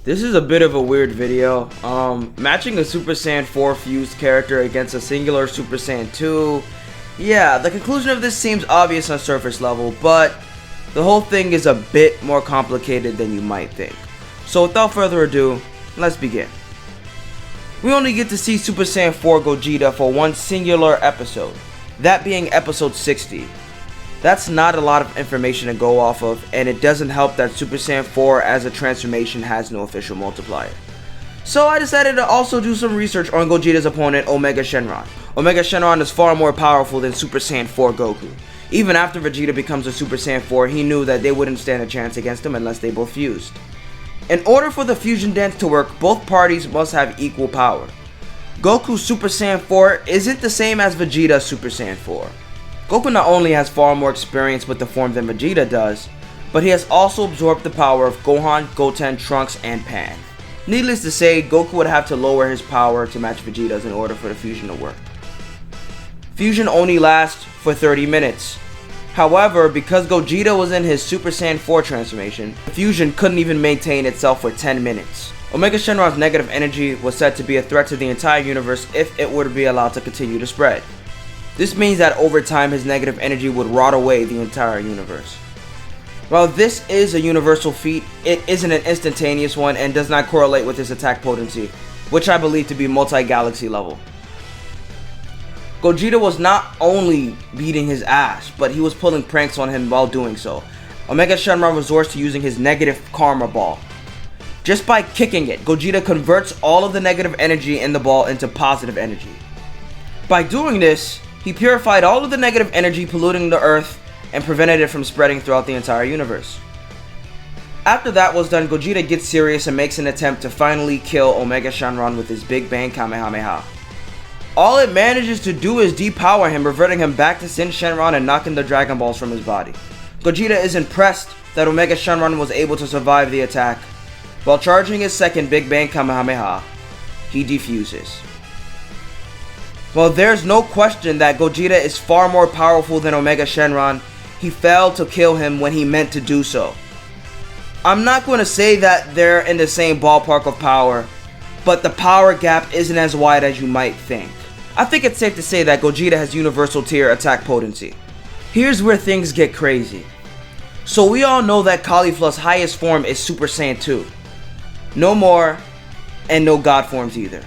This is a bit of a weird video. Matching a Super Saiyan 4 fused character against a singular Super Saiyan 2. Yeah, the conclusion of this seems obvious on surface level, but the whole thing is a bit more complicated than you might think. So without further ado, let's begin. We only get to see Super Saiyan 4 Gogeta for one singular episode, that being episode 60. That's not a lot of information to go off of, and it doesn't help that Super Saiyan 4 as a transformation has no official multiplier. So I decided to also do some research on Gogeta's opponent, Omega Shenron. Omega Shenron is far more powerful than Super Saiyan 4 Goku. Even after Vegeta becomes a Super Saiyan 4, he knew that they wouldn't stand a chance against him unless they both fused. In order for the fusion dance to work, both parties must have equal power. Goku's Super Saiyan 4 isn't the same as Vegeta's Super Saiyan 4. Goku not only has far more experience with the form than Vegeta does, but he has also absorbed the power of Gohan, Goten, Trunks, and Pan. Needless to say, Goku would have to lower his power to match Vegeta's in order for the fusion to work. Fusion only lasts for 30 minutes. However, because Gogeta was in his Super Saiyan 4 transformation, the fusion couldn't even maintain itself for 10 minutes. Omega Shenron's negative energy was said to be a threat to the entire universe if it were to be allowed to continue to spread. This means that over time his negative energy would rot away the entire universe. While this is a universal feat, it isn't an instantaneous one and does not correlate with his attack potency, which I believe to be multi-galaxy level. Gogeta was not only beating his ass, but he was pulling pranks on him while doing so. Omega Shenron resorts to using his negative karma ball. Just by kicking it, Gogeta converts all of the negative energy in the ball into positive energy. By doing this, he purified all of the negative energy polluting the earth and prevented it from spreading throughout the entire universe. After that was done, Gogeta gets serious and makes an attempt to finally kill Omega Shenron with his Big Bang Kamehameha. All it manages to do is depower him, reverting him back to Saiyan Shenron and knocking the Dragon Balls from his body. Gogeta is impressed that Omega Shenron was able to survive the attack. While charging his second Big Bang Kamehameha, he defuses. While there's no question that Gogeta is far more powerful than Omega Shenron, he failed to kill him when he meant to do so. I'm not going to say that they're in the same ballpark of power, but the power gap isn't as wide as you might think. I think it's safe to say that Gogeta has universal tier attack potency. Here's where things get crazy. So we all know that Caulifla's highest form is Super Saiyan 2. No more, and no God forms either.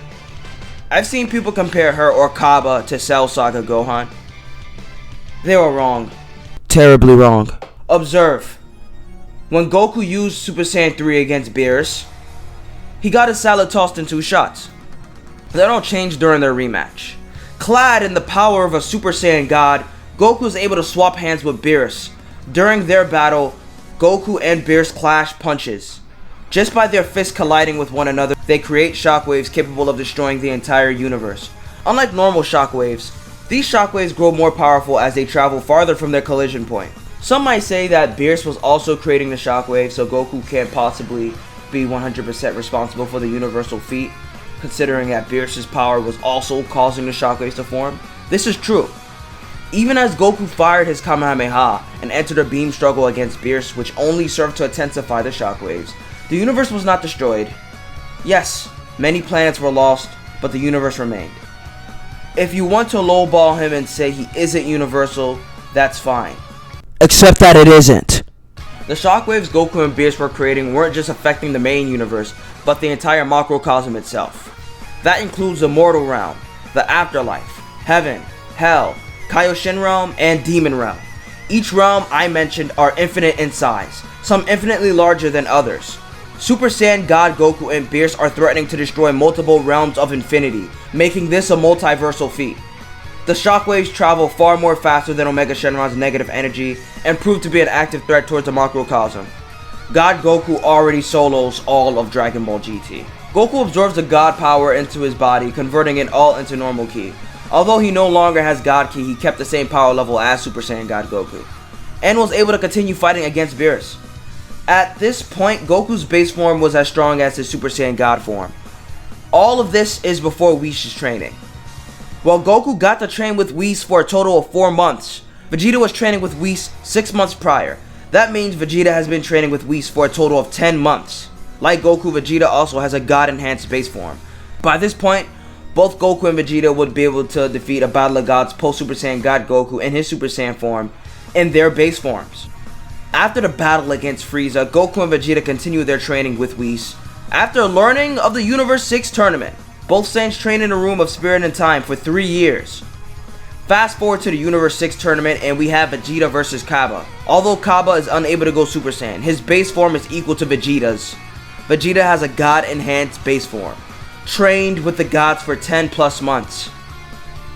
I've seen people compare her or Kaba to Cell Saga Gohan. They were wrong. Terribly wrong. Observe. When Goku used Super Saiyan 3 against Beerus, he got his salad tossed in 2 shots. That all changed during their rematch. Clad in the power of a Super Saiyan God, Goku was able to swap hands with Beerus. During their battle, Goku and Beerus clash punches. Just by their fists colliding with one another, they create shockwaves capable of destroying the entire universe. Unlike normal shockwaves, these shockwaves grow more powerful as they travel farther from their collision point. Some might say that Beerus was also creating the shockwaves, so Goku can't possibly be 100% responsible for the universal feat, considering that Beerus' power was also causing the shockwaves to form. This is true. Even as Goku fired his Kamehameha and entered a beam struggle against Beerus, which only served to intensify the shockwaves, the universe was not destroyed. Yes, many planets were lost, but the universe remained. If you want to lowball him and say he isn't universal, that's fine. Except that it isn't. The shockwaves Goku and Beerus were creating weren't just affecting the main universe, but the entire macrocosm itself. That includes the mortal realm, the afterlife, heaven, hell, Kaioshin realm, and demon realm. Each realm I mentioned are infinite in size, some infinitely larger than others. Super Saiyan God Goku and Beerus are threatening to destroy multiple realms of infinity, making this a multiversal feat. The shockwaves travel far more faster than Omega Shenron's negative energy and prove to be an active threat towards the macrocosm. God Goku already solos all of Dragon Ball GT. Goku absorbs the God power into his body, converting it all into normal ki. Although he no longer has God ki, he kept the same power level as Super Saiyan God Goku, and was able to continue fighting against Beerus. At this point, Goku's base form was as strong as his Super Saiyan God form. All of this is before Whis' training. While Goku got to train with Whis for a total of 4 months, Vegeta was training with Whis 6 months prior. That means Vegeta has been training with Whis for a total of 10 months. Like Goku, Vegeta also has a God-enhanced base form. By this point, both Goku and Vegeta would be able to defeat a Battle of Gods post-Super Saiyan God Goku in his Super Saiyan form in their base forms. After the battle against Frieza, Goku and Vegeta continue their training with Whis. After learning of the Universe 6 tournament, both Saiyans train in a room of Spirit and Time for 3 years. Fast forward to the Universe 6 tournament and we have Vegeta versus Cabba. Although Cabba is unable to go Super Saiyan, his base form is equal to Vegeta's. Vegeta has a God-enhanced base form, trained with the gods for 10 plus months,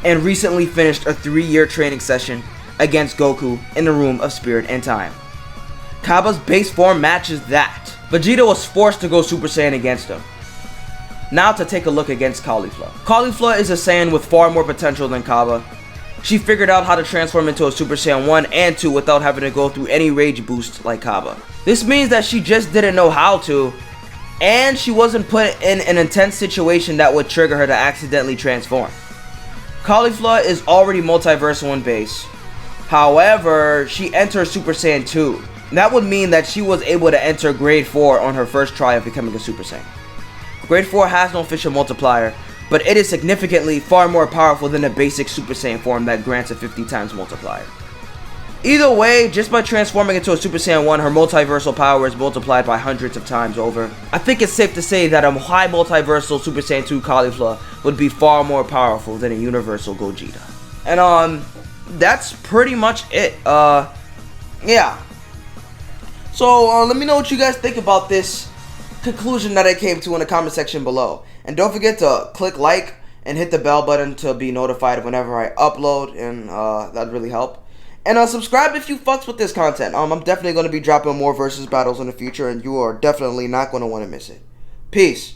and recently finished a 3-year training session against Goku in the Room of Spirit and Time. Cabba's base form matches that. Vegeta was forced to go Super Saiyan against him. Now to take a look against Caulifla. Caulifla is a Saiyan with far more potential than Cabba. She figured out how to transform into a Super Saiyan 1 and 2 without having to go through any rage boost like Cabba. This means that she just didn't know how to, and she wasn't put in an intense situation that would trigger her to accidentally transform. Caulifla is already multiversal in base. However, she enters Super Saiyan 2. That would mean that she was able to enter Grade 4 on her first try of becoming a Super Saiyan. Grade 4 has no official multiplier, but it is significantly far more powerful than the basic Super Saiyan form that grants a 50 times multiplier. Either way, just by transforming into a Super Saiyan 1, her multiversal power is multiplied by hundreds of times over. I think it's safe to say that a high multiversal Super Saiyan 2 Caulifla would be far more powerful than a universal Gogeta. And that's pretty much it. Yeah. So let me know what you guys think about this conclusion that I came to in the comment section below. And don't forget to click like and hit the bell button to be notified whenever I upload, and that'd really help. And subscribe if you fucks with this content. I'm definitely going to be dropping more versus battles in the future, and you are definitely not going to want to miss it. Peace.